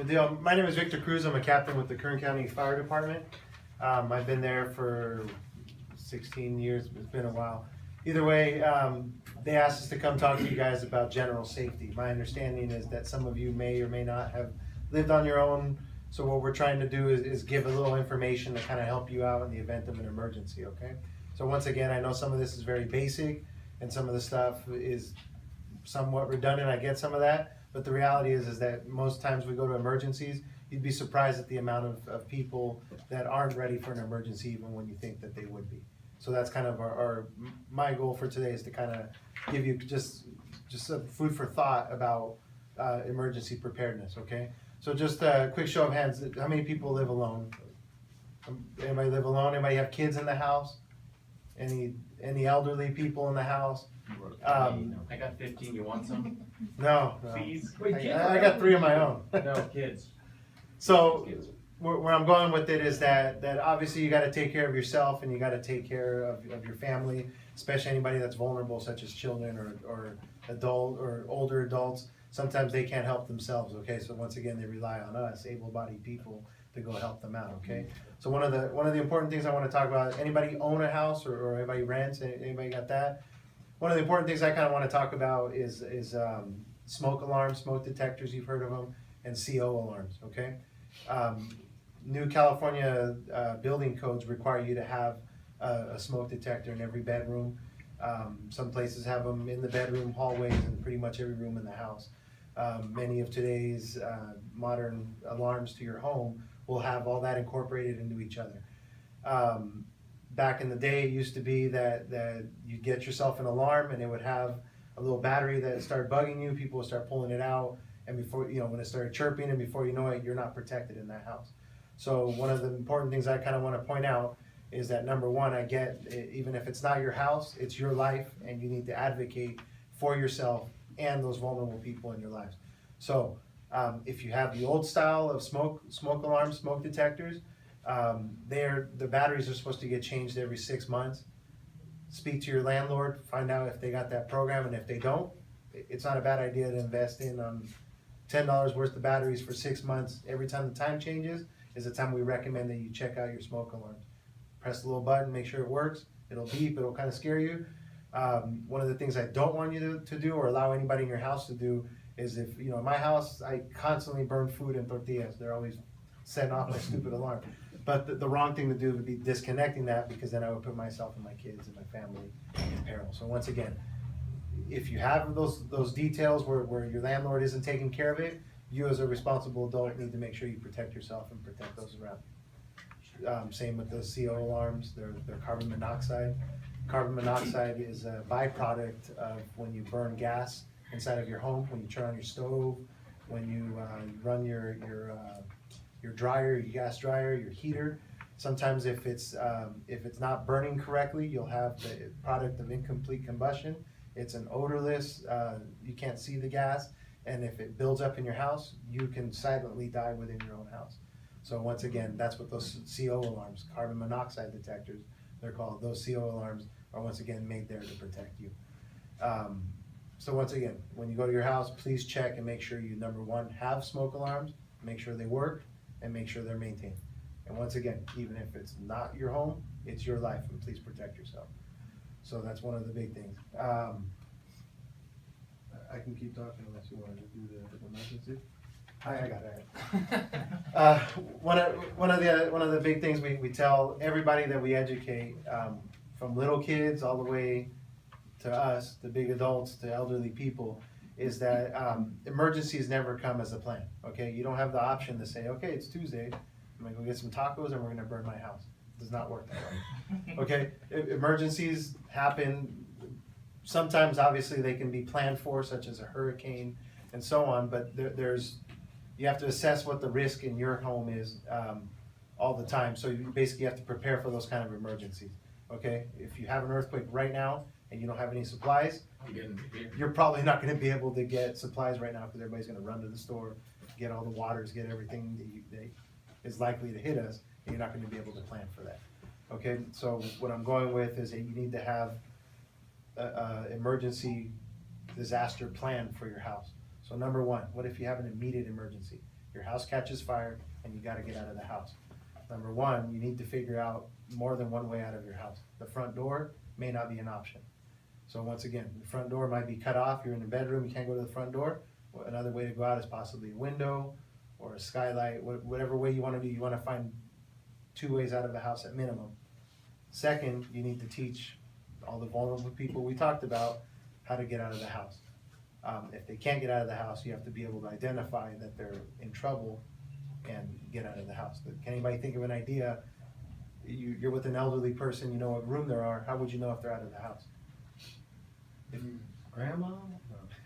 Good deal. My name is Victor Cruz. I'm a captain with the Kern County Fire Department. I've been there for 16 years. It's been a while. Either way, they asked us to come talk to you guys about general safety. My understanding is that some of you may or may not have lived on your own. So what we're trying to do is give a little information to kind of help you out in the event of an emergency, okay? So once again, I know some of this is very basic and some of the stuff is somewhat redundant. I get some of that. But the reality is that most times we go to emergencies, you'd be surprised at the amount of people that aren't ready for an emergency even when you think that they would be. So that's kind of my goal for today is to kind of give you just some food for thought about emergency preparedness, okay? So just a quick show of hands, how many people live alone? Anybody live alone? Anybody have kids in the house? Any elderly people in the house? I got 15, you want some? No. Please? I got 3 of my own. No, kids. So where I'm going with it is that obviously you got to take care of yourself and you got to take care of your family, especially anybody that's vulnerable, such as children or adult or older adults. Sometimes they can't help themselves, okay? So once again, they rely on us, able-bodied people, to go help them out, okay? So one of the important things I want to talk about, anybody own a house or anybody rents, anybody got that? One of the important things I kind of want to talk about is smoke alarms, smoke detectors, you've heard of them, and CO alarms, okay? New California building codes require you to have a smoke detector in every bedroom. Some places have them in the bedroom, hallways, and pretty much every room in the house. Many of today's modern alarms to your home will have all that incorporated into each other. Back in the day, it used to be that you'd get yourself an alarm and it would have a little battery that started bugging you. People would start pulling it out, and before when it started chirping, and before you know it, you're not protected in that house. So one of the important things I kind of want to point out is that number one, I get even if it's not your house, it's your life, and you need to advocate for yourself and those vulnerable people in your lives. So if you have the old style of smoke alarms, smoke detectors, the batteries are supposed to get changed every 6 months. Speak to your landlord, find out if they got that program, and if they don't, it's not a bad idea to invest in $10 worth of batteries for 6 months. Every time the time changes is the time we recommend that you check out your smoke alarms. Press the little button, make sure it works. It'll beep, it'll kind of scare you. One of the things I don't want you to do or allow anybody in your house to do is if, in my house, I constantly burn food and tortillas. They're always setting off my stupid alarm. But the wrong thing to do would be disconnecting that, because then I would put myself and my kids and my family in peril. So once again, if you have those details where your landlord isn't taking care of it, you as a responsible adult need to make sure you protect yourself and protect those around you. Same with the CO alarms, they're carbon monoxide. Carbon monoxide is a byproduct of when you burn gas inside of your home, when you turn on your stove, when you run your dryer, your gas dryer, your heater. Sometimes if it's not burning correctly, you'll have the product of incomplete combustion. It's an odorless, you can't see the gas, and if it builds up in your house, you can silently die within your own house. So once again, that's what those CO alarms, carbon monoxide detectors, they're called. Those CO alarms are once again made there to protect you. So once again, when you go to your house, please check and make sure you, number one, have smoke alarms, make sure they work, and make sure they're maintained. And once again, even if it's not your home, it's your life, and please protect yourself. So that's one of the big things. I can keep talking unless you want to do the emergency. I got it. One of the big things we tell everybody that we educate, from little kids all the way to us, the big adults, to elderly people, is that emergencies never come as a plan. Okay, you don't have the option to say, okay, it's Tuesday, I'm gonna go get some tacos and we're gonna burn my house. It does not work that way. Okay, emergencies happen. Sometimes, obviously, they can be planned for, such as a hurricane and so on. But you have to assess what the risk in your home is all the time. So you basically have to prepare for those kind of emergencies. Okay, if you have an earthquake right now and you don't have any supplies, you're probably not going to be able to get supplies right now, because everybody's going to run to the store, get all the waters, get everything that is likely to hit us, and you're not going to be able to plan for that. Okay, so what I'm going with is that you need to have an emergency disaster plan for your house. So number one, what if you have an immediate emergency? your house catches fire and you gotta get out of the house. Number one, you need to figure out more than one way out of your house. The front door may not be an option. So once again, the front door might be cut off, you're in the bedroom, you can't go to the front door. Well, another way to go out is possibly a window or a skylight, whatever way you wanna do, you wanna find 2 ways out of the house at minimum. Second, you need to teach all the vulnerable people we talked about how to get out of the house. If they can't get out of the house, you have to be able to identify that they're in trouble and get out of the house. Can anybody think of an idea? You're with an elderly person, you know what room there are, how would you know if they're out of the house? Grandma?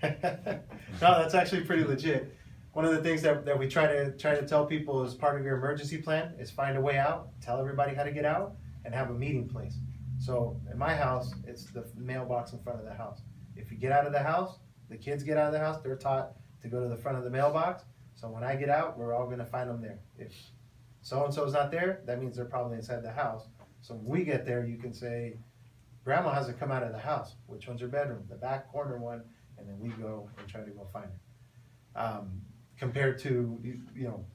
No, that's actually pretty legit. One of the things that we try to tell people as part of your emergency plan is find a way out, tell everybody how to get out, and have a meeting place. So in my house, it's the mailbox in front of the house. If you get out of the house, the kids get out of the house, they're taught to go to the front of the mailbox. So when I get out, we're all gonna find them there. If so-and-so's not there, that means they're probably inside the house. So when we get there, you can say, Grandma hasn't come out of the house. Which one's her bedroom? The back corner one, and then we go and try to go find her. Compared to,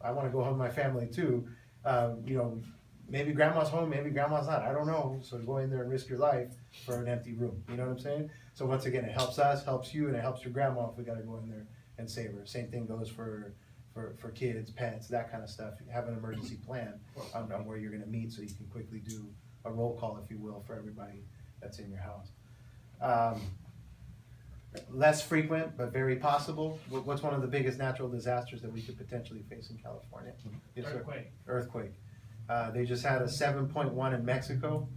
I wanna go home with my family too. Maybe grandma's home, maybe grandma's not, I don't know. So go in there and risk your life for an empty room, you know what I'm saying? So once again, it helps us, helps you, and it helps your grandma if we gotta go in there and save her. Same thing goes for kids, pets, that kind of stuff. Have an emergency plan on where you're gonna meet so you can quickly do a roll call, if you will, for everybody that's in your house. Less frequent, but very possible. What's one of the biggest natural disasters that we could potentially face in California? Yes, sir. Earthquake. They just had a 7.1 in Mexico,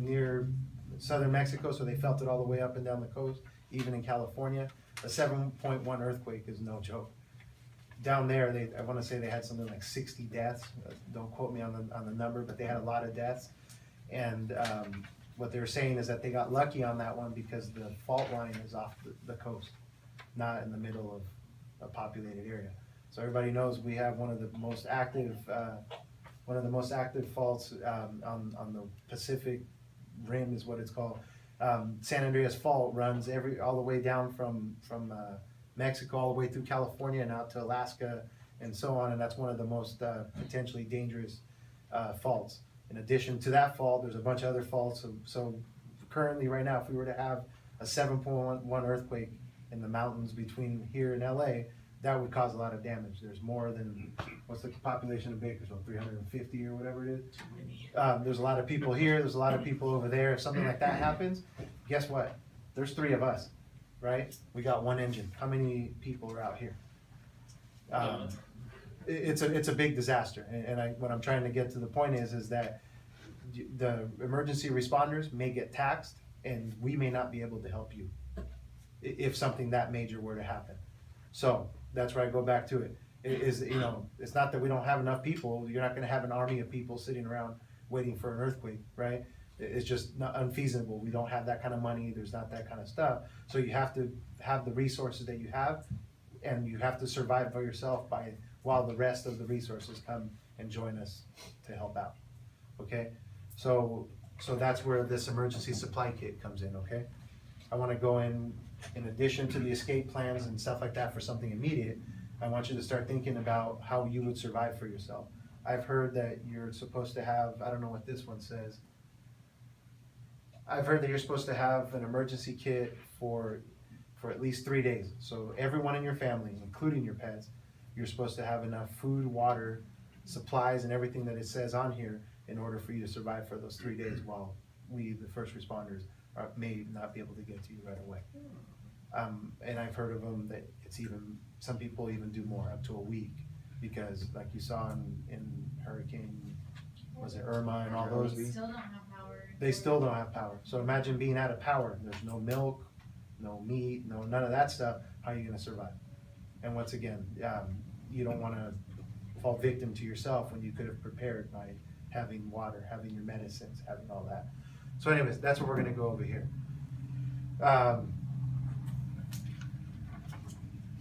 near southern Mexico, so they felt it all the way up and down the coast, even in California. A 7.1 earthquake is no joke. Down there, I wanna say they had something like 60 deaths. Don't quote me on the number, but they had a lot of deaths. And what they're saying is that they got lucky on that one because the fault line is off the coast, not in the middle of a populated area. So everybody knows we have one of the most active faults on the Pacific Rim is what it's called. San Andreas Fault runs all the way down from Mexico all the way through California and out to Alaska and so on, and that's one of the most potentially dangerous faults. In addition to that fault, there's a bunch of other faults. So currently, right now, if we were to have a 7.1 earthquake in the mountains between here and LA, that would cause a lot of damage. There's more than, what's the population of Bakersfield, 350 or whatever it is? There's a lot of people here, there's a lot of people over there. If something like that happens, guess what? There's 3 of us, right? We got 1 engine. How many people are out here? It's a big disaster, and what I'm trying to get to the point is that the emergency responders may get taxed, and we may not be able to help you if something that major were to happen. So that's where I go back to it. It's not that we don't have enough people. You're not going to have an army of people sitting around waiting for an earthquake, right? It's just not unfeasible. We don't have that kind of money. There's not that kind of stuff. So you have to have the resources that you have, and you have to survive by yourself while the rest of the resources come and join us to help out, okay? So that's where this emergency supply kit comes in, okay? I wanna go in addition to the escape plans and stuff like that for something immediate, I want you to start thinking about how you would survive for yourself. I've heard that you're supposed to have, I don't know what this one says. I've heard that you're supposed to have an emergency kit for at least 3 days. So everyone in your family, including your pets, you're supposed to have enough food, water, supplies, and everything that it says on here in order for you to survive for those 3 days while we, the first responders, may not be able to get to you right away. And I've heard of them that some people even do more, up to a week, because like you saw in Hurricane, was it Irma and all those? They still don't have power. They still don't have power. So imagine being out of power. There's no milk, no meat, none of that stuff. How are you gonna survive? And once again, you don't wanna fall victim to yourself when you could have prepared by having water, having your medicines, having all that. So anyways, that's what we're gonna go over here.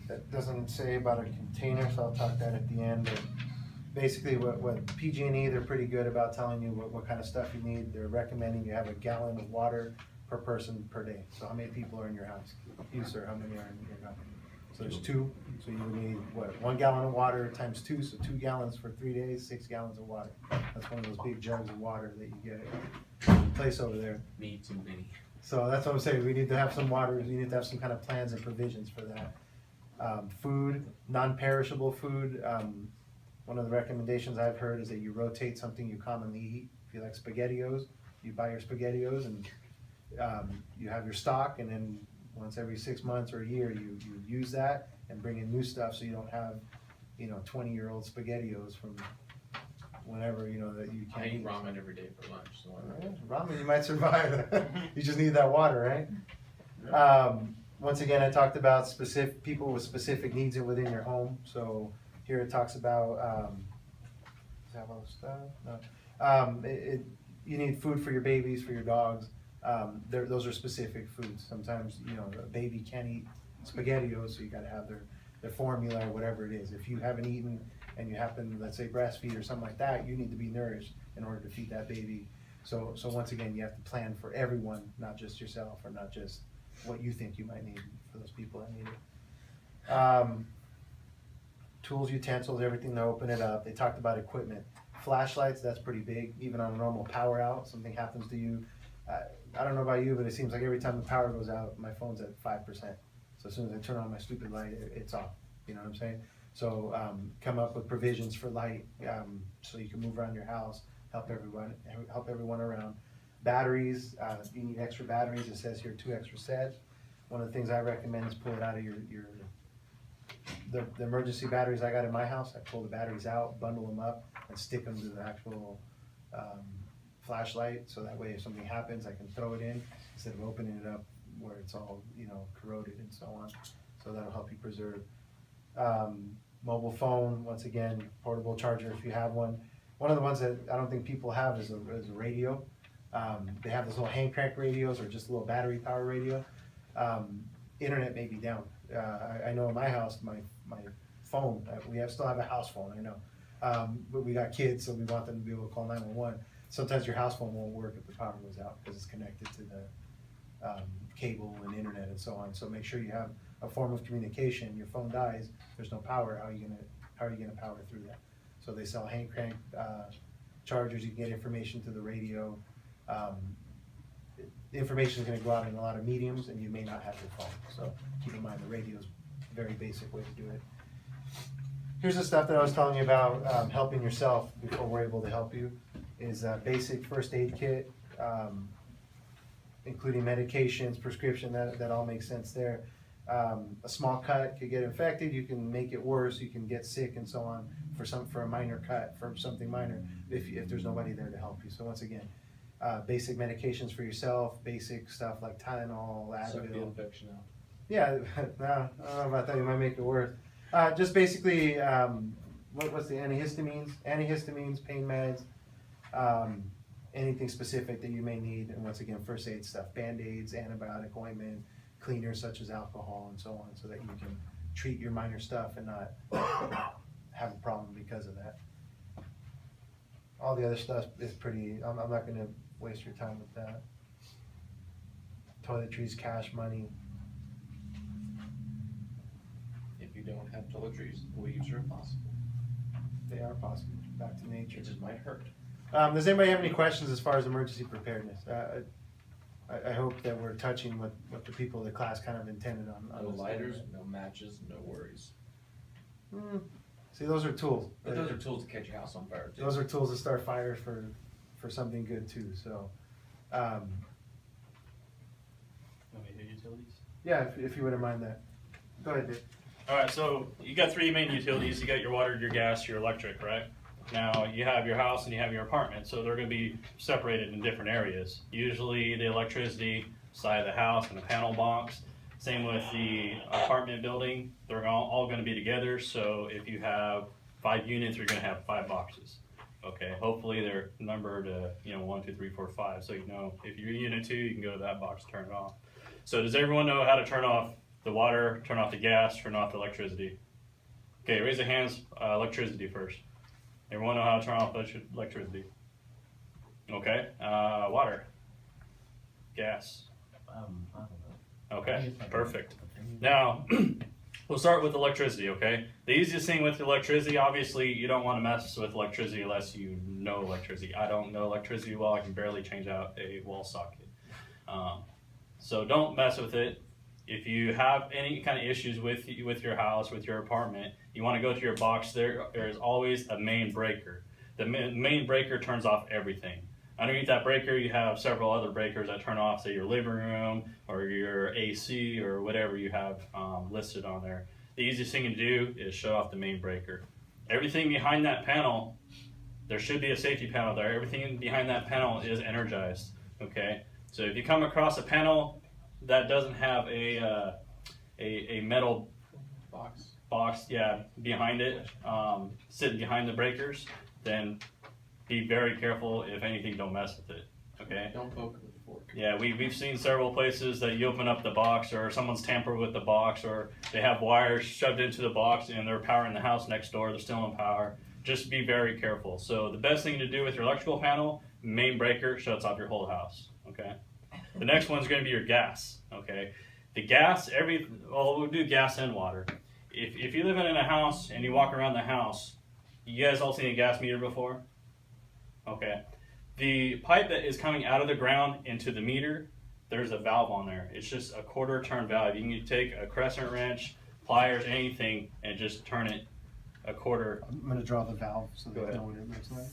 That doesn't say about a container, so I'll talk that at the end. But basically, what PG&E, they're pretty good about telling you what kind of stuff you need. They're recommending you have a gallon of water per person per day. So how many people are in your house? You, sir, how many are in your house? So there's 2, so you would need, what, 1 gallon of water times 2, so 2 gallons for 3 days, 6 gallons of water. That's one of those big jugs of water that you get in place over there. Me too many. So that's what I'm saying, we need to have some water, we need to have some kind of plans and provisions for that. Food, non-perishable food, one of the recommendations I've heard is that you rotate something you commonly eat. If you like SpaghettiOs, you buy your SpaghettiOs and you have your stock, and then once every 6 months or a year, you use that and bring in new stuff, so you don't have, 20-year-old SpaghettiOs from whenever, that you I can't eat eat. ramen every day for lunch, so Ramen, you might survive. You just need that water, right? Once again, I talked about specific people with specific needs within your home. So here it talks about, is that all the stuff? No. You need food for your babies, for your dogs. Those are specific foods. Sometimes, a baby can't eat SpaghettiOs, so you gotta have their formula or whatever it is. If you haven't eaten and you happen, let's say, breastfeed or something like that, you need to be nourished in order to feed that baby. So once again, you have to plan for everyone, not just yourself, or not just what you think you might need for those people that need it. Tools, utensils, everything to open it up. They talked about equipment. Flashlights, that's pretty big, even on a normal power out, something happens to you. I don't know about you, but it seems like every time the power goes out, my phone's at 5%. So as soon as I turn on my stupid light, it's off, you know what I'm saying? So come up with provisions for light, so you can move around your house, help everyone around. Batteries, you need extra batteries. It says here 2 extra sets. One of the things I recommend is pull it out of the emergency batteries I got in my house. I pull the batteries out, bundle them up, and stick them to the actual flashlight, so that way if something happens, I can throw it in instead of opening it up where it's all, corroded and so on. So that'll help you preserve. Mobile phone, once again, portable charger if you have one. One of the ones that I don't think people have is a radio. They have those little hand crank radios or just a little battery power radio. Internet may be down. I know in my house, my phone, still have a house phone, I know. But we got kids, so we want them to be able to call 911. Sometimes your house phone won't work if the power goes out because it's connected to the cable and internet and so on. So make sure you have a form of communication. Your phone dies, there's no power, how are you gonna power through that? So they sell hand crank chargers, you can get information to the radio. The information is going to go out in a lot of mediums, and you may not have your phone. So keep in mind the radio is a very basic way to do it. Here's the stuff that I was telling you about, helping yourself before we're able to help you, is a basic first aid kit, including medications, prescription, that all makes sense there. A small cut could get infected, you can make it worse, you can get sick and so on for a minor cut, for something minor, if there's nobody there to help you. So once again, basic medications for yourself, basic stuff like Tylenol, Advil. suck the infection out. Yeah, no, I don't know about that, you might make it worse. Just basically, what's the antihistamines, pain meds, anything specific that you may need, and once again, first aid stuff, Band-Aids, antibiotic ointment, cleaners such as alcohol and so on, so that you can treat your minor stuff and not have a problem because of that. All the other stuff is pretty, I'm not gonna waste your time with that. Toiletries, cash, money. If you don't have toiletries, leaves are impossible. They are possible, back to nature. It just might hurt. Does anybody have any questions as far as emergency preparedness? I hope that we're touching what the people of the class kind of intended on. No lighters, no matches, no worries. See, those are tools. But those are tools to catch your house on fire too. Those are tools to start fires for something good too, so. Want me to do utilities? Yeah, if you wouldn't mind that. Go ahead, Dick. All right, so you got 3 main utilities. You got your water, your gas, your electric, right? Now you have your house and you have your apartment, so they're going to be separated in different areas. Usually the electricity side of the house and the panel box. Same with the apartment building. They're all going to be together. So if you have 5 units, you're going to have 5 boxes. Okay, hopefully they're numbered, 1, 2, 3, 4, 5. So you know if you're unit 2, you can go to that box, turn it off. So does everyone know how to turn off the water, turn off the gas, turn off the electricity? Okay, raise your hands. Electricity first. Everyone know how to turn off electricity? Okay, water, gas. I don't know. Okay, perfect. Now, We'll start with electricity, okay? The easiest thing with electricity, obviously, you don't want to mess with electricity unless you know electricity. I don't know electricity well. I can barely change out a wall socket. So don't mess with it. If you have any kind of issues with your house, with your apartment, you want to go to your box. There is always a main breaker. The main breaker turns off everything. Underneath that breaker, you have several other breakers that turn off, say, your living room or your AC or whatever you have listed on there. The easiest thing to do is shut off the main breaker. Everything behind that panel, there should be a safety panel there. Everything behind that panel is energized, okay? So if you come across a panel that doesn't have a metal box, yeah, behind it, sitting behind the breakers, then be very careful. If anything, don't mess with it, okay? Don't poke with a fork. Yeah, we've seen several places that you open up the box, or someone's tampered with the box, or they have wires shoved into the box and they're powering the house next door, they're still in power. Just be very careful. So the best thing to do with your electrical panel, main breaker shuts off your whole house, okay? The next one's going to be your gas, okay? The gas, we'll do gas and water. If you live in a house and you walk around the house, you guys all seen a gas meter before? Okay. The pipe that is coming out of the ground into the meter, there's a valve on there. It's just a quarter turn valve. You can take a crescent wrench, pliers, anything, and just turn it a quarter. I'm gonna draw the valve so Go they ahead. know what it looks like.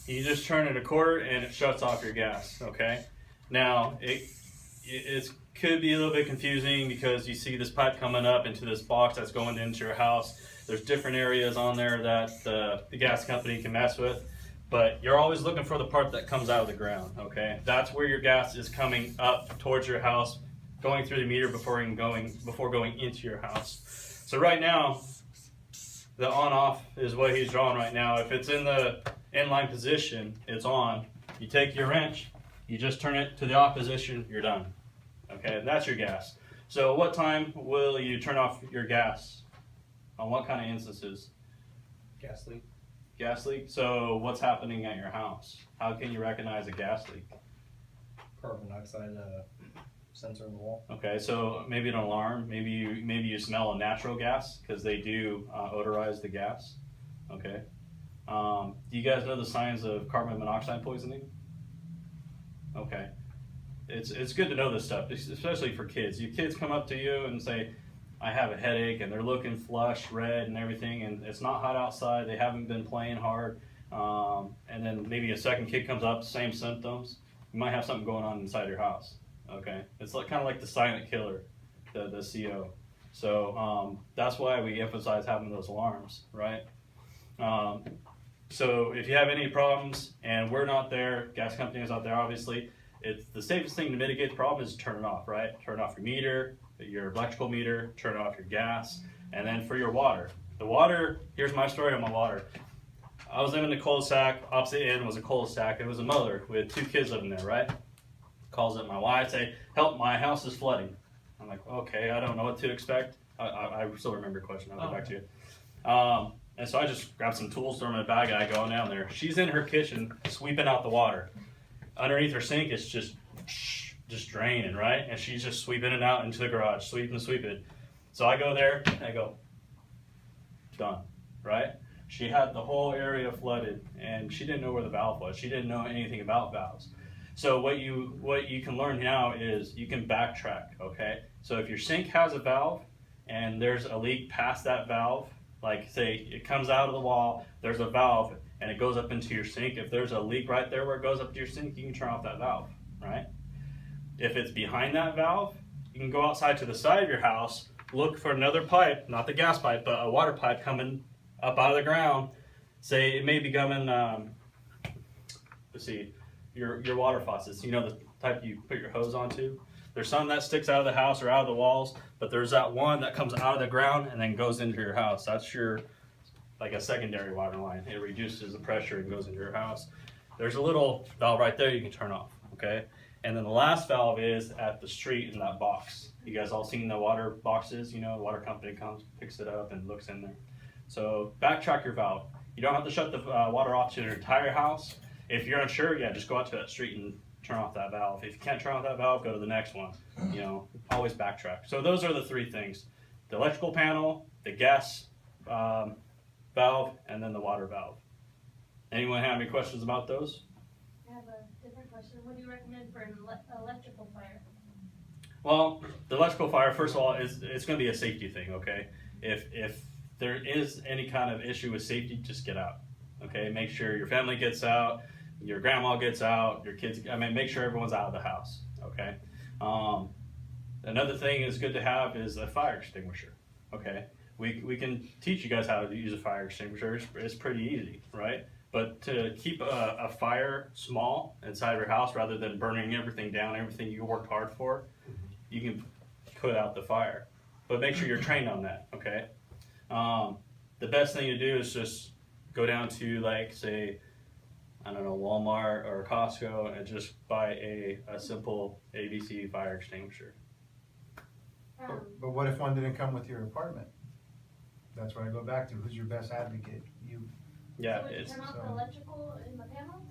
You just turn it a quarter and it shuts off your gas, okay? Now, it could be a little bit confusing because you see this pipe coming up into this box that's going into your house. There's different areas on there that the gas company can mess with, but you're always looking for the part that comes out of the ground, okay? That's where your gas is coming up towards your house, going through the meter before going into your house. So right now, the on-off is what he's drawing right now. If it's in the inline position, it's on. You take your wrench, you just turn it to the off position, you're done. Okay, that's your gas. So what time will you turn off your gas? On what kind of instances? Gas leak. Gas leak? So what's happening at your house? How can you recognize a gas leak? Carbon monoxide sensor in the wall. Okay, so maybe an alarm, maybe you smell a natural gas, because they do odorize the gas. Okay. Do you guys know the signs of carbon monoxide poisoning? Okay. It's good to know this stuff, especially for kids. Your kids come up to you and say, I have a headache, and they're looking flushed, red, and everything, and it's not hot outside, they haven't been playing hard, and then maybe a second kid comes up, same symptoms. You might have something going on inside your house. Okay, it's kind of like the silent killer, the CO. So that's why we emphasize having those alarms, right? So if you have any problems and we're not there, gas company is out there, obviously, it's the safest thing to mitigate the problem is to turn it off, right? Turn off your meter, your electrical meter, turn off your gas, and then for your water. The water, here's my story on my water. I was living in a cul-de-sac, opposite end was a cul-de-sac, it was a mother with 2 kids living there, right? Calls up my wife, say, help, my house is flooding. I'm like, okay, I don't know what to expect. I still remember your question, I'll get back to you. And so I just grabbed some tools, throw them in a bag, and I go down there. She's in her kitchen sweeping out the water. Underneath her sink, it's just draining, right? And she's just sweeping it out into the garage, sweep it. So I go there, and I go, done, right? She had the whole area flooded, and she didn't know where the valve was. She didn't know anything about valves. So what you can learn now is you can backtrack, okay? So if your sink has a valve, and there's a leak past that valve, like say it comes out of the wall, there's a valve, and it goes up into your sink. If there's a leak right there where it goes up to your sink, you can turn off that valve, right? If it's behind that valve, you can go outside to the side of your house, look for another pipe, not the gas pipe, but a water pipe coming up out of the ground. Say it may be coming, let's see, your water faucets, you know, the type you put your hose onto. There's some that sticks out of the house or out of the walls, but there's that one that comes out of the ground and then goes into your house. That's your, like a secondary water line. It reduces the pressure and goes into your house. There's a little valve right there you can turn off, okay? And then the last valve is at the street in that box. You guys all seen the water boxes, you know, the water company comes, picks it up and looks in there. So backtrack your valve. You don't have to shut the water off to your entire house. If you're unsure, yeah, just go out to that street and turn off that valve. If you can't turn off that valve, go to the next one. You know, always backtrack. So those are the three things: the electrical panel, the gas valve, and then the water valve. Anyone have any questions about those? I have a different question. What do you recommend for an electrical fire? Well, the electrical fire, first of all, it's going to be a safety thing. Okay, if there is any kind of issue with safety, just get out. Okay, make sure your family gets out, your grandma gets out, your kids. I mean, make sure everyone's out of the house. Okay. Another thing is good to have is a fire extinguisher. Okay, we can teach you guys how to use a fire extinguisher. It's pretty easy, right? But to keep a fire small inside your house rather than burning everything down, everything you worked hard for, you can put out the fire. But make sure you're trained on that, okay? The best thing to do is just go down to, like, say, I don't know, Walmart or Costco and just buy a simple ABC fire extinguisher. But what if one didn't come with your apartment? That's where I go back to. Who's your best advocate? You. Yeah, So would you it's turn off the electrical in the panel?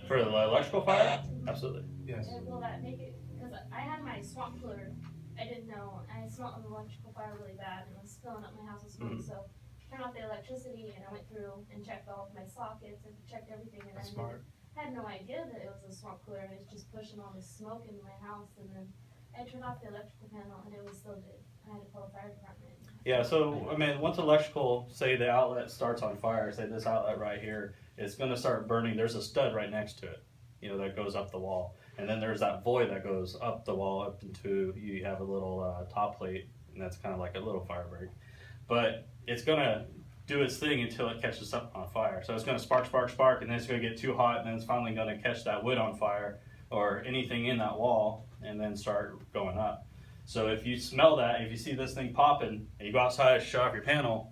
for the electrical fire, absolutely. Yes. And will that make it, because I had my swamp cooler, I didn't know, I smelled an electrical fire really bad and it was filling up my house with smoke, so turned off the electricity and I went through and checked all of my sockets and checked everything and That's I smart. had no idea that it was a swamp cooler and it was just pushing all the smoke in my house and then I turned off the electrical panel and it was still good. I had to call the fire department. Yeah, so, I mean, once electrical, say the outlet starts on fire, say this outlet right here, it's gonna start burning. There's a stud right next to it, you know, that goes up the wall. And then there's that void that goes up the wall up into, you have a little top plate, and that's kind of like a little fire break. But it's gonna do its thing until it catches up on fire. So it's gonna spark, spark, spark, and then it's gonna get too hot, and then it's finally gonna catch that wood on fire, or anything in that wall, and then start going up. So if you smell that, if you see this thing popping, and you go outside, shut off your panel,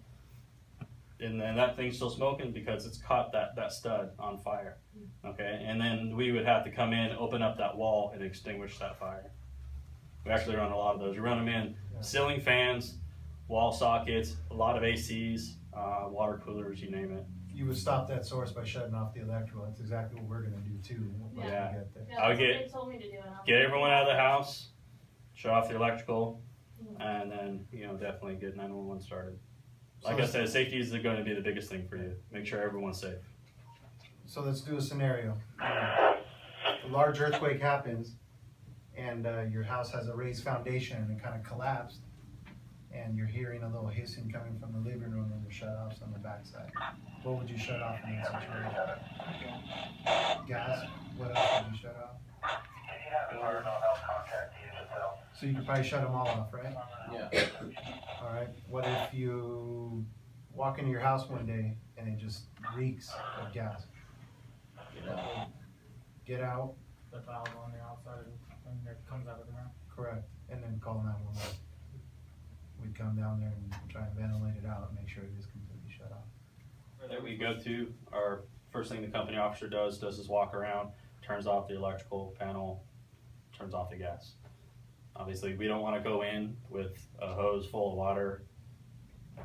and then that thing's still smoking because it's caught that stud on fire. Okay, and then we would have to come in, open up that wall, and extinguish that fire. We actually run a lot of those. We run them in ceiling fans, wall sockets, a lot of ACs, water coolers, you name it. You would stop that source by shutting off the electrical. That's exactly what we're gonna do too. once we Yeah. get there. Yeah, I would that's what get- they told me to do. And I'll Get do everyone it. out of the house, shut off the electrical, and then, you know, definitely get 911 started. Like I said, safety is going to be the biggest thing for you. Make sure everyone's safe. So let's do a scenario. A large earthquake happens, and your house has a raised foundation and it kind of collapsed, and you're hearing a little hissing coming from the living room and the shut-offs on the backside. What would you shut off in that situation? Gas? What else would you shut off? So you could probably shut them all off, right? Yeah. All right. What if you walk into your house one day and it just reeks of gas? Get out. The valve on the outside and it comes out of the ground. Correct. And then call 911. We'd come down there and try and ventilate it out and make sure it is completely shut off. That we go to, our first thing the company officer does is walk around, turns off the electrical panel, turns off the gas. Obviously, we don't want to go in with a hose full of water,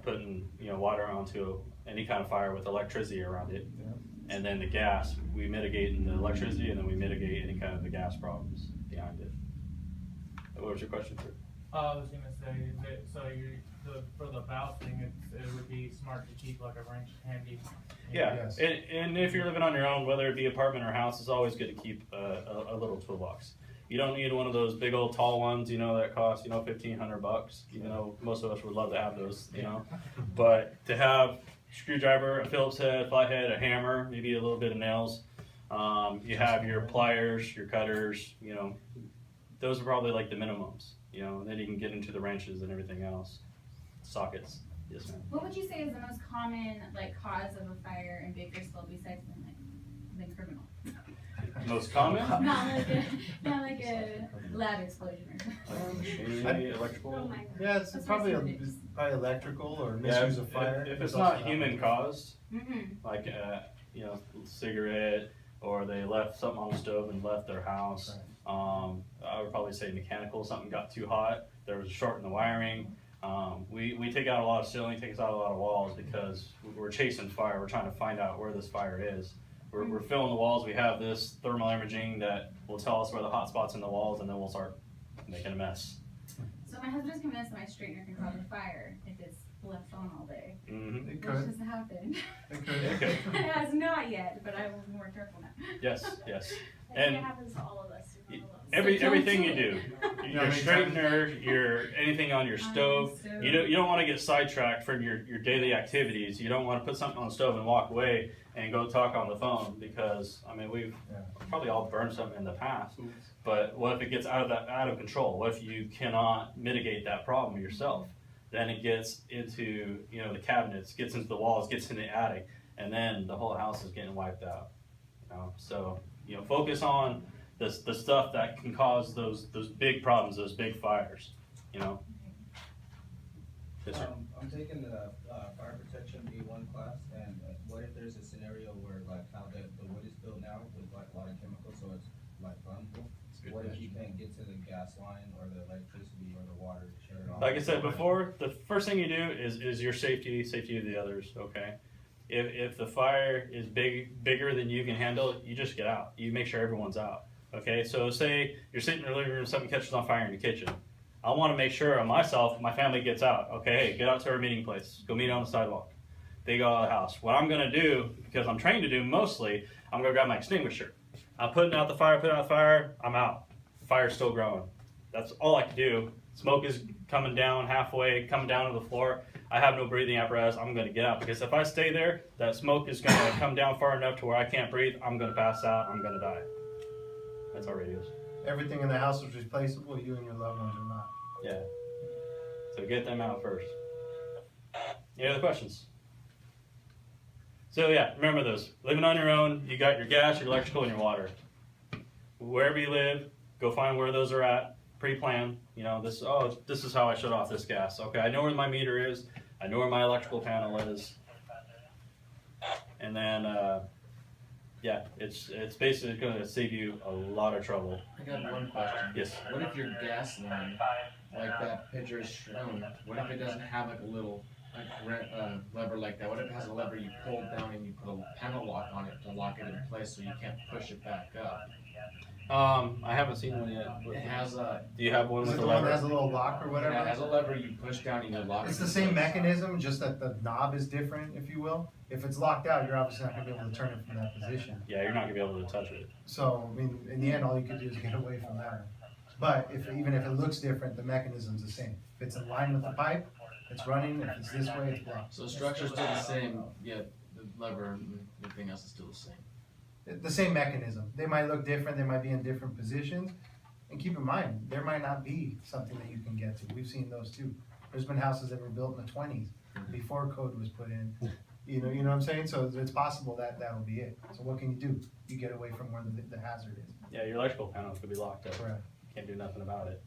putting, you know, water onto any kind of fire with electricity around it. Yeah. And then the gas, we mitigate in the electricity, and then we mitigate any kind of the gas problems behind it. What was your question, sir? I was gonna say, for the valve thing, it would be smart to keep like a wrench handy. Yeah, Yes. and if you're living on your own, whether it be apartment or house, it's always good to keep a little toolbox. You don't need one of those big old tall ones, you know, that cost, you know, $1,500, even though most of us would love to have those, you know. But to have a screwdriver, a Phillips head, flathead, a hammer, maybe a little bit of nails, you have your pliers, your cutters, you know, those are probably like the minimums, you know, and then you can get into the wrenches and everything else. Sockets, yes ma'am. What would you say is the most common like cause of a fire in Bakersfield besides than criminal? Most common? not like a lab explosion or something. Machinery, electrical. Oh my God. Yeah, it's That's probably what it is. probably electrical or Yeah, misuse of fire. if it's also not human caused, Mm-hmm. like you know, cigarette, or they left something on the stove and left their house. I would probably say mechanical. Something got too hot. There was a short in the wiring. We take out a lot of ceiling, takes out a lot of walls because we're chasing fire. We're trying to find out where this fire is. We're filling the walls. We have this thermal imaging that will tell us where the hot spots in the walls, and then we'll start making a mess. So my husband's convinced that my straightener can cause a fire if it's left on all day. Mm-hmm. It Which could, has happened. it could. Okay. It has not yet, but I will be more careful now. Yes, yes. I think And it happens to all of us. You're not alone. Every So don't everything do you it. do, Yeah, your I mean, straightener, your anything on your On stove, the stove. you don't want to get sidetracked from your daily activities. You don't want to put something on the stove and walk away and go talk on the phone, because I mean we've Yeah. probably all burned something in the past. But what if it gets out of control? What if you cannot mitigate that problem yourself? Then it gets into the cabinets, gets into the walls, gets in the attic, and then the whole house is getting wiped out. So focus on the stuff that can cause those big problems, those big fires. Yes, sir. I'm taking the fire protection B1 class, and what if there's a scenario where like how the wood is built now with like a lot of chemicals, so it's like flammable? What if you can't get to the gas line or the electricity or the water to shut it off? Like I said before, the first thing you do is your safety of the others. Okay, if the fire is bigger than you can handle, you just get out. You make sure everyone's out. Okay, so say you're sitting in your living room, something catches on fire in your kitchen. I want to make sure myself, my family gets out. Okay, hey, get out to our meeting place. Go meet on the sidewalk. They go out of the house. What I'm going to do, because I'm trained to do mostly, I'm going to grab my extinguisher. I'm putting out the fire, I'm out. The fire's still growing. That's all I can do. Smoke is coming down halfway, coming down to the floor. I have no breathing apparatus. I'm going to get out, because if I stay there, that smoke is going to come down far enough to where I can't breathe. I'm going to pass out. I'm going to die. That's our radios. Everything in the house is replaceable, you and your loved ones are not. Yeah. So get them out first. Any other questions? So yeah, remember those. Living on your own, you got your gas, your electrical, and your water. Wherever you live, go find where those are at. Pre-plan. This is how I shut off this gas. Okay, I know where my meter is. I know where my electrical panel is. And then, yeah, it's basically going to save you a lot of trouble. I got one question. Yes. What if your gas line, like that picture is shown, what if it doesn't have like a little lever like that? What if it has a lever you pull down and you put a panel lock on it to lock it in place so you can't push it back up? I haven't seen one yet. It has a, Do you have one Is with it a the one that lever? has a little lock or whatever? yeah, it has a lever you push down and you lock it. It's the in same place. mechanism, just that the knob is different, if you will. If it's locked out, you're obviously not gonna be able to turn it from that position. Yeah, you're not gonna be able to touch it. So, I mean, in the end, all you can do is get away from that. But even if it looks different, the mechanism's the same. If it's in line with the pipe, it's running. If it's this way, it's blocked. So the structure's still the same, yet the lever and everything else is still the same. The same mechanism. They might look different, they might be in different positions. And keep in mind, there might not be something that you can get to. We've seen those too. There's been houses that were built in the 20s before code was put in. You know what I'm saying? So it's possible that that'll be it. So what can you do? You get away from where the hazard is. Yeah, your electrical panels could be locked up. Correct. Can't do nothing about it.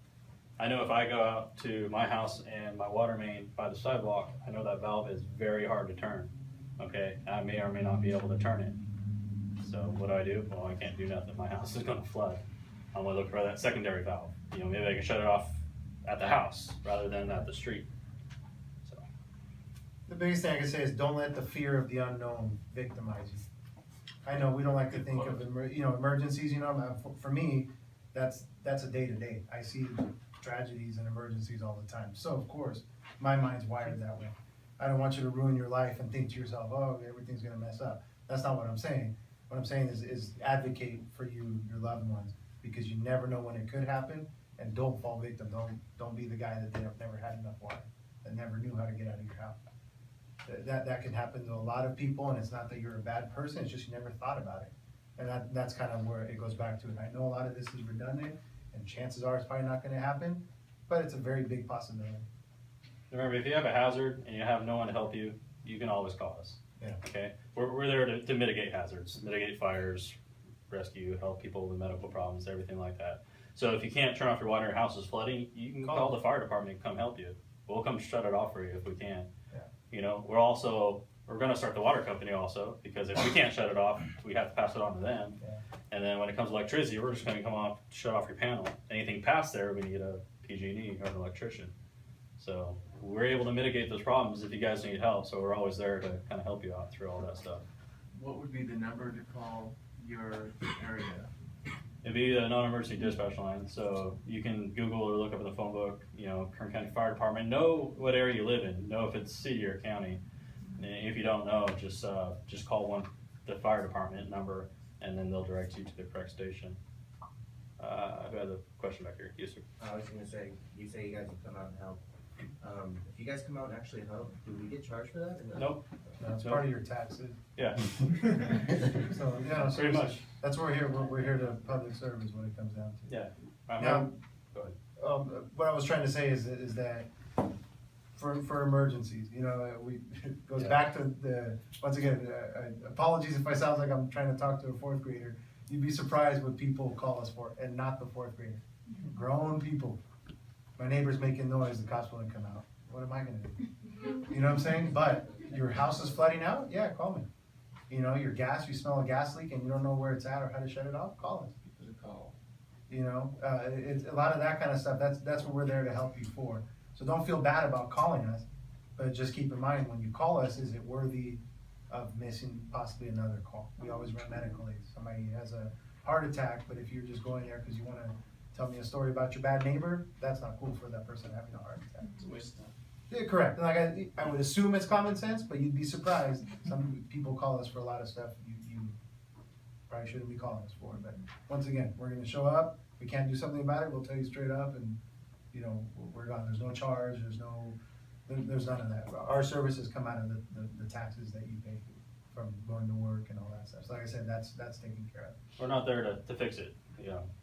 I know if I go out to my house and my water main by the sidewalk, I know that valve is very hard to turn. Okay, I may or may not be able to turn it. So what do? Well, I can't do nothing. My house is gonna flood. I'm gonna look for that secondary valve. Maybe I can shut it off at the house rather than at the street. So, The biggest thing I can say is don't let the fear of the unknown victimize you. I know we don't like to think of emergencies. For me, that's a day to day. I see tragedies and emergencies all the time. So of course, my mind's wired that way. I don't want you to ruin your life and think to yourself, oh, everything's gonna mess up. That's not what I'm saying. What I'm saying is advocate for your loved ones, because you never know when it could happen, and don't fall victim. Don't be the guy that never had enough water, that never knew how to get out of your house. That can happen to a lot of people, and it's not that you're a bad person, it's just you never thought about it. And that's kind of where it goes back to. And I know a lot of this is redundant, and chances are it's probably not gonna happen, but it's a very big possibility. remember, if you have a hazard and you have no one to help you, you can always call us. Yeah. Okay, we're there to mitigate hazards, mitigate fires, rescue, help people with medical problems, everything like that. So if you can't turn off your water, your house is flooding, you can call the fire department and come help you. We'll come shut it off for you if we can. Yeah. We're gonna start the water company also, because if we can't shut it off, we have to pass it on to them. Yeah. And then when it comes to electricity, we're just gonna come off, shut off your panel. Anything past there, we need a PG&E or an electrician. So we're able to mitigate those problems if you guys need help, so we're always there to kind of help you out through all that stuff. What would be the number to call your area? It'd be a non-emergency dispatch line, so you can Google or look up in the phone book, Kern County Fire Department, know what area you live in, know if it's city or county. And if you don't know, just call the fire department number, and then they'll direct you to the correct station. Who has a question back here? Yes, sir. I was gonna say, you say you guys will come out and help. If you guys come out and actually help, do we get charged for that? Or no? Nope. That's part of your taxes. Yeah. So, yeah, Pretty much. that's what we're here, we're here to public service, what it comes down to. Yeah. Now, Go ahead. what I was trying to say is that for emergencies, it goes back to once again, apologies if I sound like I'm trying to talk to a fourth grader. You'd be surprised what people call us for, and not the fourth grader. Grown people. My neighbor's making noise, the cops won't come out. What am I gonna do? You know what I'm saying? But your house is flooding out, yeah, call me. Your gas, you smell a gas leak and you don't know where it's at or how to shut it off, call us. Give us a call. It's a lot of that kind of stuff. That's what we're there to help you for. So don't feel bad about calling us, but just keep in mind when you call us, is it worthy of missing possibly another call? We always run medical aid. Somebody has a heart attack, but if you're just going there because you want to tell me a story about your bad neighbor, that's not cool for that person having a heart attack. It's a waste of time. Yeah, correct. Like I would assume it's common sense, but you'd be surprised. Some people call us for a lot of stuff you probably shouldn't be calling us for. But once again, we're gonna show up. We can't do something about it. We'll tell you straight up, and we're gone. There's no charge. There's none of that. Our services come out of the taxes that you pay from going to work and all that stuff. So like I said, that's taken care of. We're not there to fix it,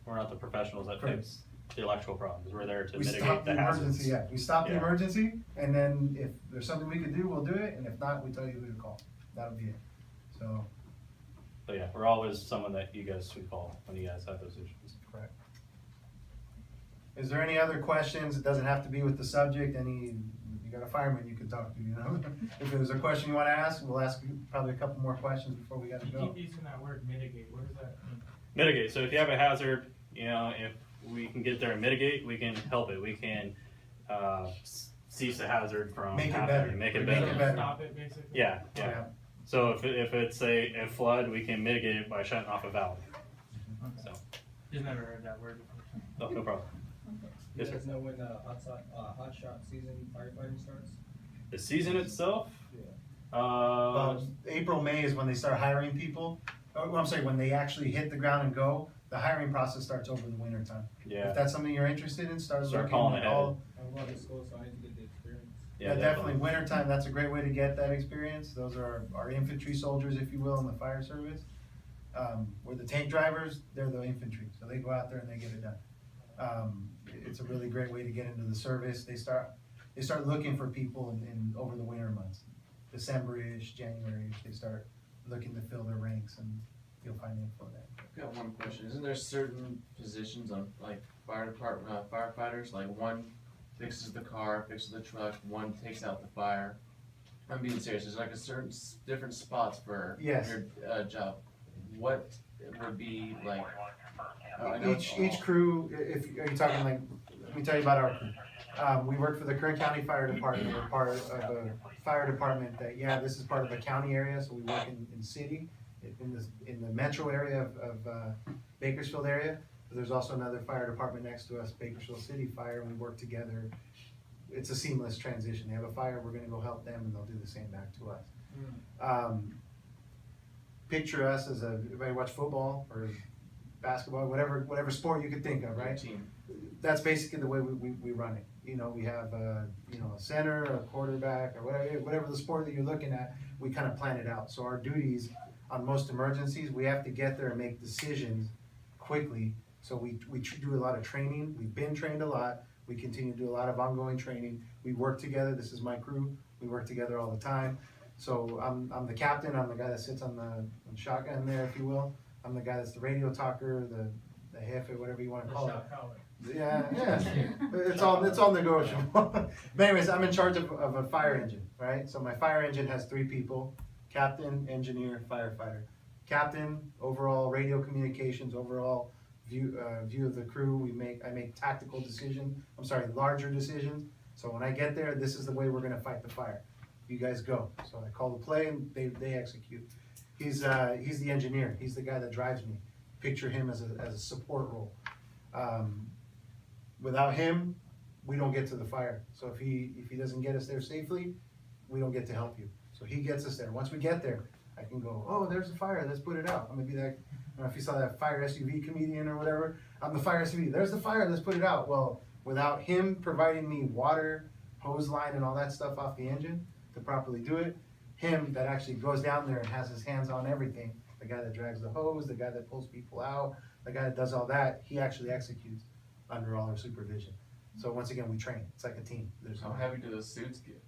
we're not the professionals that Correct. fix the electrical problems, we're there to We stop mitigate the the hazards. emergency. Yeah, we stop the Yeah. emergency, and then if there's something we can do, we'll do it. And if not, we tell you who to call. That'll be it. So. So yeah, we're always someone that you guys should call when you guys have those issues. Correct. Is there any other questions? It doesn't have to be with the subject. You got a fireman you can talk to, If there's a question you wanna ask, we'll ask you probably a couple more questions before we gotta You go. keep using that word mitigate, what does that mean? Mitigate, so if you have a hazard, if we can get there and mitigate, we can help it, we can, cease the hazard from Make it happening, better. make it Make better. it better. Stop it, basically? Yeah. So if it's a flood, we can mitigate it by shutting off a valve, so, Just never heard that word before. no problem. You Yes, sir. guys know when hot shot season firefighting starts? The season itself, April, May is when they start hiring people. I'm sorry, when they actually hit the ground and go. The hiring process starts over the winter time. yeah, If that's something you're interested in, start looking calling at ahead. all. I'm going to school, so I need to get the experience. Yeah, definitely. Winter time, that's a great way to get that experience. Those are our infantry soldiers, if you will, in the fire service. We're the tank drivers, they're the infantry, so they go out there and they get it done. It's a really great way to get into the service. They start looking for people in over the winter months. December-ish, January-ish, they start looking to fill their ranks, and you'll find info there. I've got one question. Isn't there certain positions on like fire department firefighters? Like one fixes the car, fixes the truck, one takes out the fire. I'm being serious. There's like a certain different spots for Yes. your job. What would be like? I know it's Each all- crew, if are you talking like, let me tell you about our crew. We work for the Kern County Fire Department. We're part of a fire department that, this is part of a county area, so we work in city, in the metro area of Bakersfield area. But there's also another fire department next to us, Bakersfield City Fire, and we work together. It's a seamless transition. They have a fire, we're gonna go help them, and they'll do the same back to us. Picture us as everybody watch football or basketball, whatever sport you could think of, right? Team. That's basically the way we run it. We have a center, a quarterback, or whatever the sport that you're looking at, we kind of plan it out. So our duties on most emergencies, we have to get there and make decisions quickly. So we do a lot of training. We've been trained a lot. We continue to do a lot of ongoing training. We work together. This is my crew. We work together all the time. So I'm the captain. I'm the guy that sits on the shotgun there, if you will. I'm the guy that's the radio talker, the jefe, whatever you want to call it. Shot caller. Yeah. It's all negotiable. But anyways, I'm in charge of a fire engine, right? So my fire engine has 3 people: captain, engineer, firefighter. Captain, overall radio communications, overall view of the crew. I make tactical decisions. Larger decisions. So when I get there, this is the way we're gonna fight the fire. You guys go. So I call the play and they execute. He's the engineer. He's the guy that drives me. picture him as a support role. Without him, we don't get to the fire. So if he doesn't get us there safely, we don't get to help you. So he gets us there. Once we get there, I can go, oh, there's a fire, let's put it out. I'm gonna be that, I don't know if you saw that fire SUV comedian or whatever. I'm the fire SUV, there's the fire, let's put it out. Well, without him providing me water, hose line and all that stuff off the engine to properly do it, him that actually goes down there and has his hands on everything, the guy that drags the hose, the guy that pulls people out, the guy that does all that, he actually executes under all our supervision. So once again, we train, it's like a team. There's How heavy do those suits get?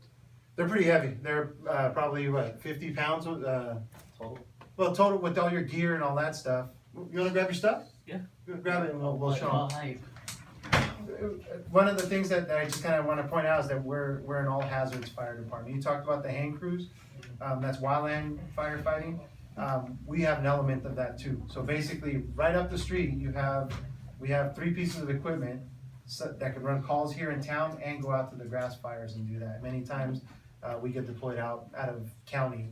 They're pretty heavy. They're probably what, 50 pounds Total. well, total with all your gear and all that stuff. You wanna grab your stuff? Yeah. Grab it and we'll show them. One of the things that I just kinda wanna point out is that we're an all hazards fire department. You talked about the hang crews, that's wildland firefighting. We have an element of that too. So basically, right up the street, we have 3 pieces of equipment that can run calls here in town and go out to the grass fires and do that. Many times, we get deployed out of county,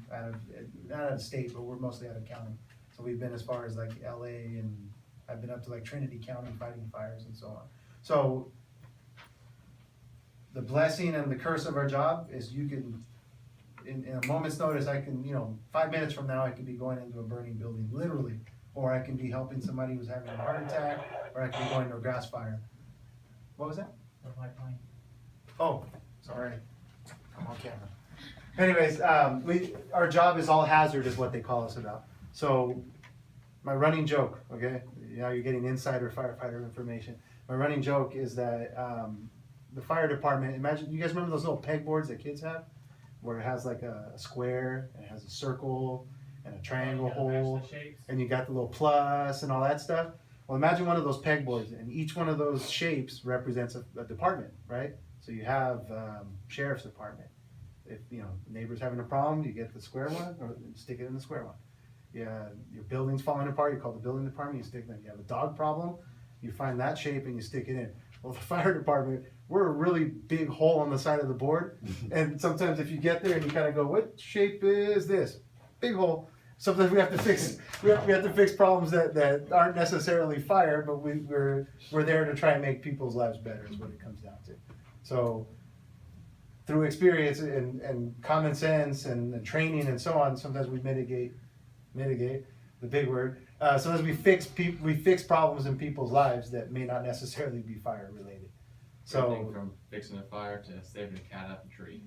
not out of state, but we're mostly out of county. So we've been as far as like LA, and I've been up to like Trinity County fighting fires and so on. So the blessing and the curse of our job is you can, in a moment's notice, I can, 5 minutes from now, I could be going into a burning building, literally. Or I can be helping somebody who's having a heart attack, or I can be going to a grass fire. What was that? The pipeline. Oh, sorry, I'm on camera. Anyways, our job is all hazard is what they call us about. So my running joke, okay, you're getting insider firefighter information. My running joke is that the fire department, imagine, you guys remember those little pegboards that kids have? Where it has like a square, and it has a circle, and a triangle hole, and you got the little plus and all that stuff. Well, imagine one of those pegboards, and each one of those shapes represents a department, right? So you have sheriff's department. If neighbor's having a problem, you get the square one, or you stick it in the square one. Yeah, your building's falling apart, you call the building department, you stick that. You have a dog problem, you find that shape and you stick it in. Well, the fire department, we're a really big hole on the side of the board, and sometimes if you get there and you kind of go, what shape is this? Big hole. Sometimes we have to fix problems that aren't necessarily fire, but we're there to try and make people's lives better is what it comes down to. So through experience and common sense and training and so on, sometimes we mitigate the big word. Sometimes we fix problems in people's lives that may not necessarily be fire related. So Everything from fixing a fire to saving a cat up a tree.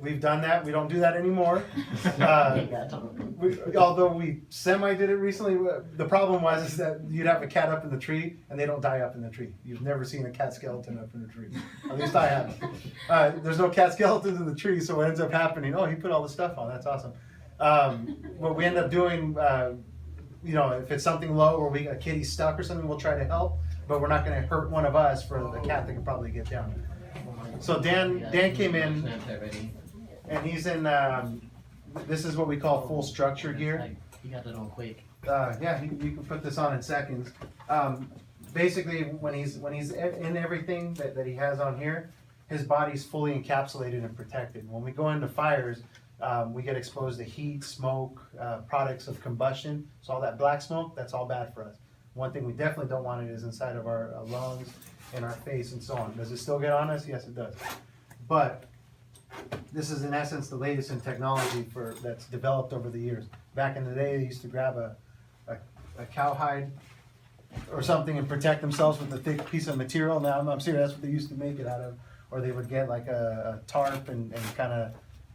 We've done that. We don't do that anymore. Although we semi did it recently. The problem was that you'd have a cat up in the tree and they don't die up in the tree. You've never seen a cat skeleton up in the tree. At least I haven't. There's no cat skeletons in the tree, so what ends up happening, oh, he put all the stuff on. That's awesome. What we end up doing, if it's something low or a kitty's stuck or something, we'll try to help, but we're not going to hurt one of us for the cat that can probably get down. So Dan came in, and he's in, this is what we call full structure gear. You got it on quick. Yeah, you can put this on in seconds. Basically, when he's in everything that he has on here, his body's fully encapsulated and protected. When we go into fires, we get exposed to heat, smoke, products of combustion. So all that black smoke, that's all bad for us. One thing we definitely don't want is inside of our lungs, in our face, and so on. Does it still get on us? Yes, it does. But this is in essence the latest in technology that's developed over the years. Back in the day, they used to grab a cowhide or something and protect themselves with a thick piece of material. Now I'm serious, that's what they used to make it out of. Or they would get like a tarp and kind of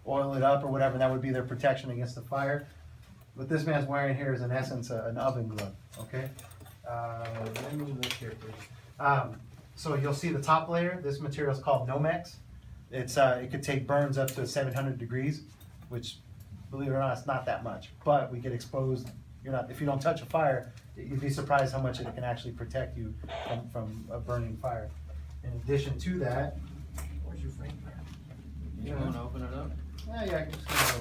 oil it up or whatever, and that would be their protection against the fire. What this man's wearing here is in essence an oven glove, okay? Let me look here, please. So you'll see the top layer, this material is called Nomex. It could take burns up to 700 degrees, which, believe it or not, it's not that much. But we get exposed, if you don't touch a fire, you'd be surprised how much it can actually protect you from a burning fire. In addition to that, Where's your frame? You want to open it up? yeah, I can just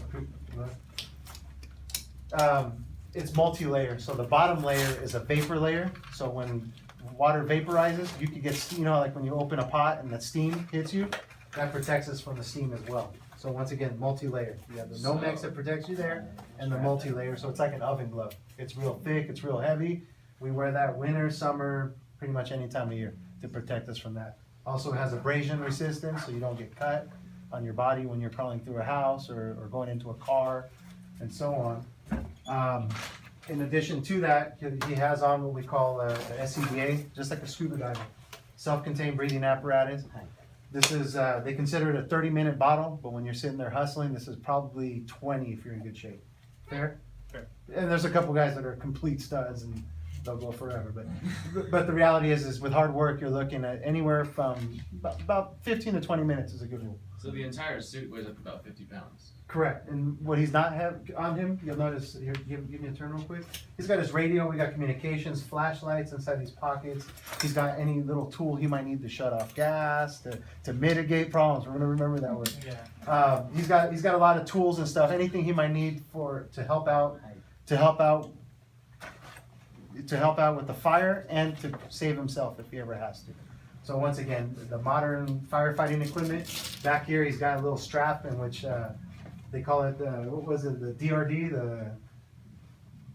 go. It's multi-layer. So the bottom layer is a vapor layer. So when water vaporizes, you could get, like when you open a pot and the steam hits you, that protects us from the steam as well. So once again, multi-layer. You have the Nomex that protects you there, and the multi-layer. So it's like an oven glove. It's real thick, it's real heavy, We wear that winter, summer, pretty much any time of year to protect us from that. Also has abrasion resistance, so you don't get cut on your body when you're crawling through a house or going into a car and so on. In addition to that, he has on what we call a SCBA, just like a scuba diver, self-contained breathing apparatus. This is, they consider it a 30-minute bottle, but when you're sitting there hustling, this is probably 20 if you're in good shape. Fair? Fair. And there's a couple guys that are complete studs and they'll go forever, but the reality is with hard work, you're looking at anywhere from about 15 to 20 minutes is a good rule. So the entire suit weighs up about 50 pounds. Correct, and what he's not have on him, you'll notice, here, give me a turn real quick. He's got his radio, we got communications, flashlights inside these pockets. He's got any little tool he might need to shut off gas, to mitigate problems, we're gonna remember that word. Yeah. He's got a lot of tools and stuff, anything he might need to help out with the fire and to save himself if he ever has to. So once again, the modern firefighting equipment, back here he's got a little strap in which they call it, what was it, the DRD,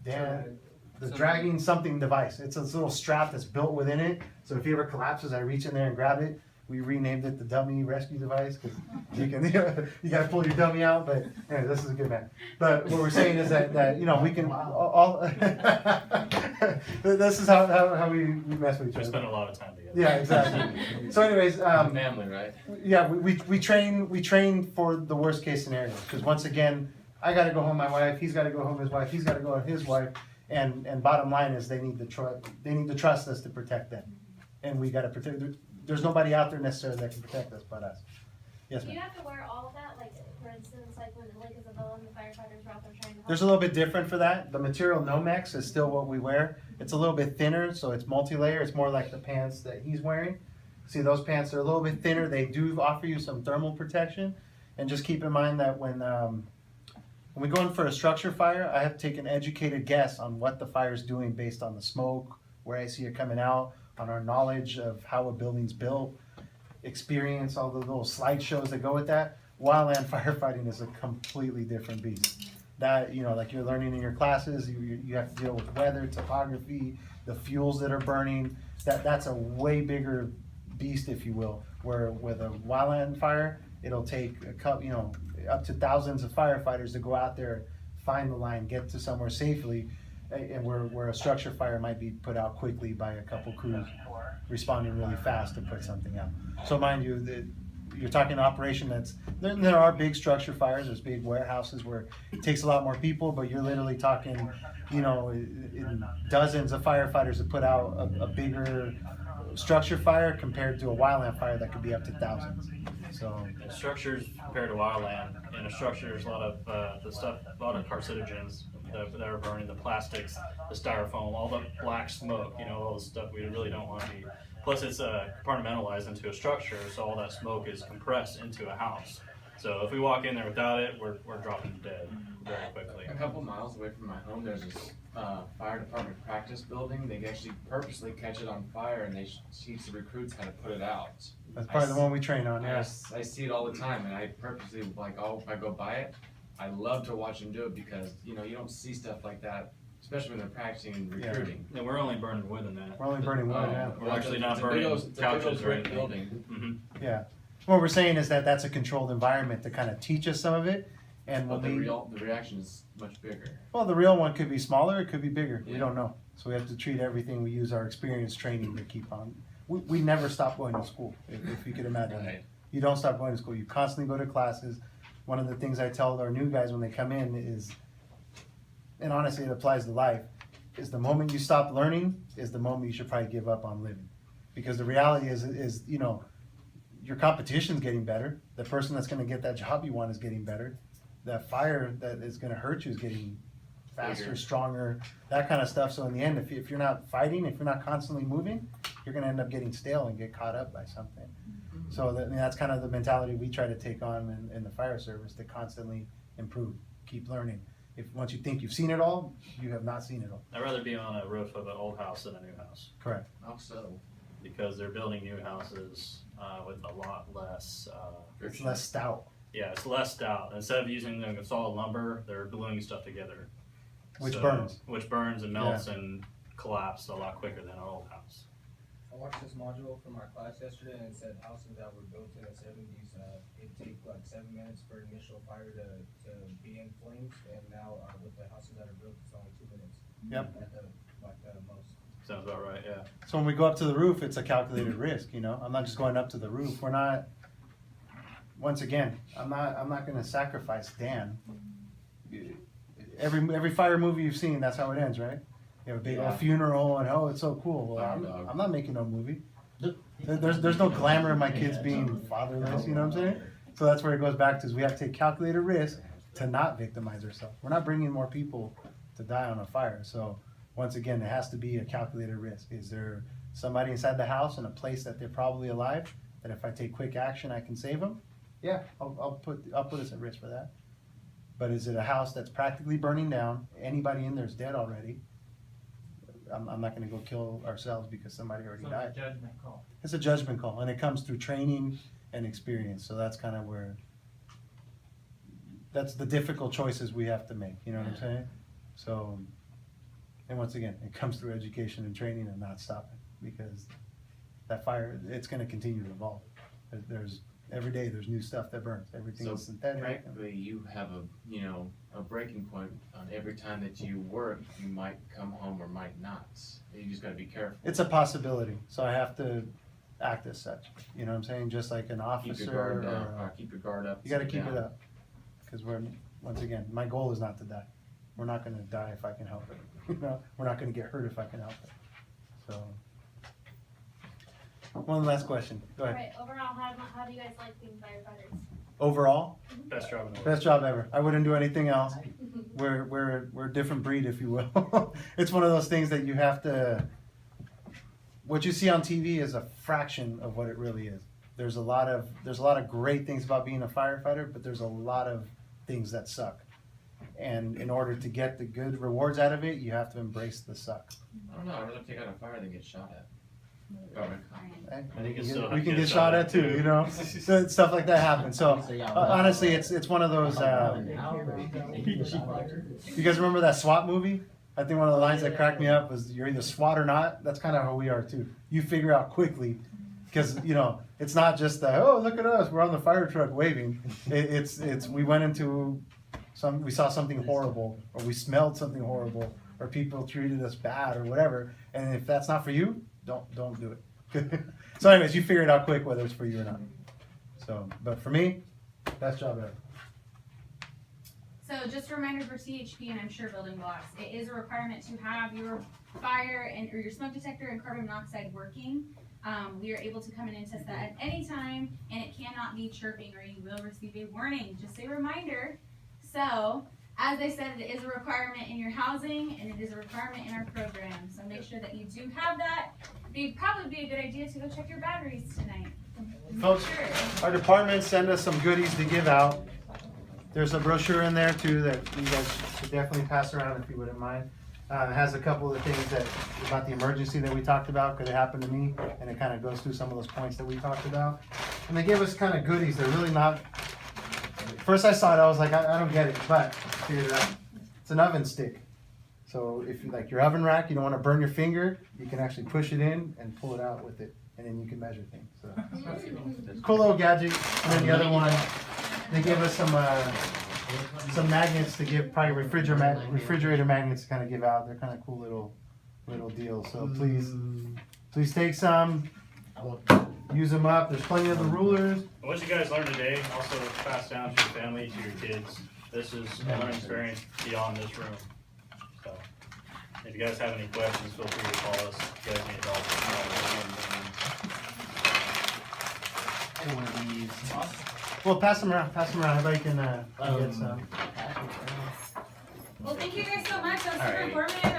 the dragging something device. It's this little strap that's built within it, so if he ever collapses, I reach in there and grab it. We renamed it the dummy rescue device, because you can, you gotta pull your dummy out, but anyway, this is a good man. But what we're saying is that you know, we can all this is how we mess with each We other. spend a lot of time together. Yeah, exactly. So anyways, Family, right? yeah, we train for the worst case scenarios, because once again, I gotta go home my wife, he's gotta go home his wife, he's gotta go home his wife, and bottom line is they need to trust us to protect them, and we gotta protect. There's nobody out there necessarily that can protect us but us. Yes, Do ma'am. you have to wear all of that? Like, for instance, like when Lake Isabella and the firefighters were out there trying to help? There's a little bit different for that. The material Nomex is still what we wear. It's a little bit thinner, so it's multi-layer. It's more like the pants that he's wearing. See, those pants are a little bit thinner. They do offer you some thermal protection. And just keep in mind that when we go in for a structure fire, I have to take an educated guess on what the fire is doing based on the smoke, where I see it coming out, on our knowledge of how a building's built, experience, all the little slideshows that go with that. Wildland firefighting is a completely different beast. That, you know, like you're learning in your classes, you have to deal with weather, topography, the fuels that are burning. That's a way bigger beast, if you will. Where with a wildland fire, it'll take a couple, you know, up to thousands of firefighters to go out there, find the line, get to somewhere safely. And where a structure fire might be put out quickly by a couple crews responding really fast to put something out. So mind you, you're talking an operation there are big structure fires, there's big warehouses where it takes a lot more people, but you're literally talking, you know, in dozens of firefighters to put out a bigger structure fire compared to a wildland fire that could be up to thousands. So And structures compared to wildland, in a structure there's a lot of the stuff, a lot of carcinogens that are burning, the plastics, the styrofoam, all the black smoke, you know, all the stuff we really don't want to be. Plus it's compartmentalized into a structure, so all that smoke is compressed into a house. So if we walk in there without it, we're dropping dead very quickly. A couple miles away from my home, there's this fire department practice building. They actually purposely catch it on fire, and they teach the recruits how to put it out. that's probably the one we train on, yeah. I see it all the time, and I purposely, like, if I go by it, I love to watch them do it because, you know, you don't see stuff like that, especially when they're practicing and recruiting. And we're only burning wood in that. We're only burning wood, yeah. We're actually not It's a big burning old- it's a big couches old or brick anything. building. Mhm. Yeah. What we're saying is that that's a controlled environment to kind of teach us some of it. And But when the reaction is much bigger. well, the real one could be smaller, it could be bigger. We Yeah. don't know. So we have to treat everything, we use our experience training to keep on. We never stop going to school, if you could imagine. Right. You don't stop going to school. You constantly go to classes. One of the things I tell our new guys when they come in is, and honestly it applies to life, is the moment you stop learning is the moment you should probably give up on living. Because the reality is you know, your competition's getting better. The person that's gonna get that job you want is getting better. That fire that is gonna hurt you is getting faster, Bigger. stronger, that kind of stuff. So in the end, if you're not fighting, if you're not constantly moving, you're gonna end up getting stale and get caught up by something. So that's kind of the mentality we try to take on in the fire service, to constantly improve, keep learning. If once you think you've seen it all, you have not seen it all. I'd rather be on a roof of an old house than a new house, Correct. How so? because they're building new houses with a lot less, It's less stout, yeah, it's less stout. Instead of using the solid lumber, they're gluing stuff together. which So- burns. Which burns and melts and collapse a lot quicker than our old house. I watched this module from our class yesterday and it said houses that were built in the 70s, it take like 7 minutes for initial fire to be in flames, and now with the houses that are built, it's only 2 minutes. Yep. At the most. Sounds about right, yeah. So when we go up to the roof, it's a calculated risk, you know? I'm not just going up to the roof. We're not, once again, I'm not gonna sacrifice Dan. Every fire movie you've seen, that's how it ends, right? You have a big old funeral and oh, it's so cool. Well, I'm not making no movie. There's no glamour in my kids being fatherless, you know what I'm saying? So that's where it goes back to is we have to take calculated risk to not victimize ourselves. We're not bringing more people to die on a fire. So once again, it has to be a calculated risk. Is there somebody inside the house in a place that they're probably alive, that if I take quick action, I can save them? Yeah, I'll put us at risk for that. But is it a house that's practically burning down? Anybody in there is dead already. I'm not gonna go kill ourselves because somebody already So died. it's a judgment call. It's a judgment call, and it comes through training and experience. So that's kind of where, that's the difficult choices we have to make, you know what I'm saying? So, and once again, it comes through education and training and not stopping, because that fire, it's gonna continue to evolve. There's, every day, there's new stuff that burns, everything So is synthetic. practically, you have a breaking point on every time that you work, you might come home or might not. You just gotta be careful. It's a possibility, so I have to act as such, you know what I'm saying? Just like an Keep officer your guard down, or, or keep your guard up. you gotta sit keep it down. up. Cause we're, once again, my goal is not to die. We're not gonna die if I can help it, you know? We're not gonna get hurt if I can help it, so. One last question, go ahead. Right, overall, how do you guys like being firefighters? Overall, Best job in the world. best job ever. I wouldn't do anything else. We're a different breed, if you will. It's one of those things that you have to, what you see on TV is a fraction of what it really is. There's a lot of great things about being a firefighter, but there's a lot of things that suck. And in order to get the good rewards out of it, you have to embrace the suck. I don't know, I'd rather take out a fire than get shot at. Government. Right? And you can We still can get shot at too, you know? So stuff like that happens. So honestly, it's one of those. You guys remember that SWAT movie? I think one of the lines that cracked me up was, "You're either SWAT or not." That's kind of how we are too. You figure out quickly, because you know it's not just the, oh, look at us, we're on the fire truck waving. It's we went into we saw something horrible, or we smelled something horrible, or people treated us bad, or whatever. And if that's not for you, don't do it. So anyways, you figure it out quick whether it's for you or not. So, but for me, best job ever. So just a reminder for CHP, and I'm sure building blocks, it is a requirement to have your fire or your smoke detector and carbon monoxide working. We are able to come in and test that at any time, and it cannot be chirping or you will receive a warning. Just a reminder. So, as I said, it is a requirement in your housing, and it is a requirement in our program. So make sure that you do have that. It'd probably be a good idea to go check your batteries tonight. Folks, our department send us some goodies to give out. There's a brochure in there too that you guys should definitely pass around if you wouldn't mind. It has a couple of things that about the emergency that we talked about, because it happened to me, and it kind of goes through some of those points that we talked about. And they gave us kind of goodies. They're really not. First I saw it, I was like, I don't get it, but I figured it out. It's an oven stick. So if you like your oven rack, you don't want to burn your finger, you can actually push it in and pull it out with it, and then you can measure things. So it's a cool little gadget. And then the other one, they gave us some magnets to give, probably refrigerator magnets to kind of give out. They're kind of cool little deals. So please take some, use them up. There's plenty of the rulers. What you guys learned today, also pass down to your family, to your kids. This is a learning experience beyond this room. So, if you guys have any questions, feel free to call us. If you guys need help. One of these. Well, pass them around. Everybody can get some. Well, thank you guys so much. That was super All right. informative.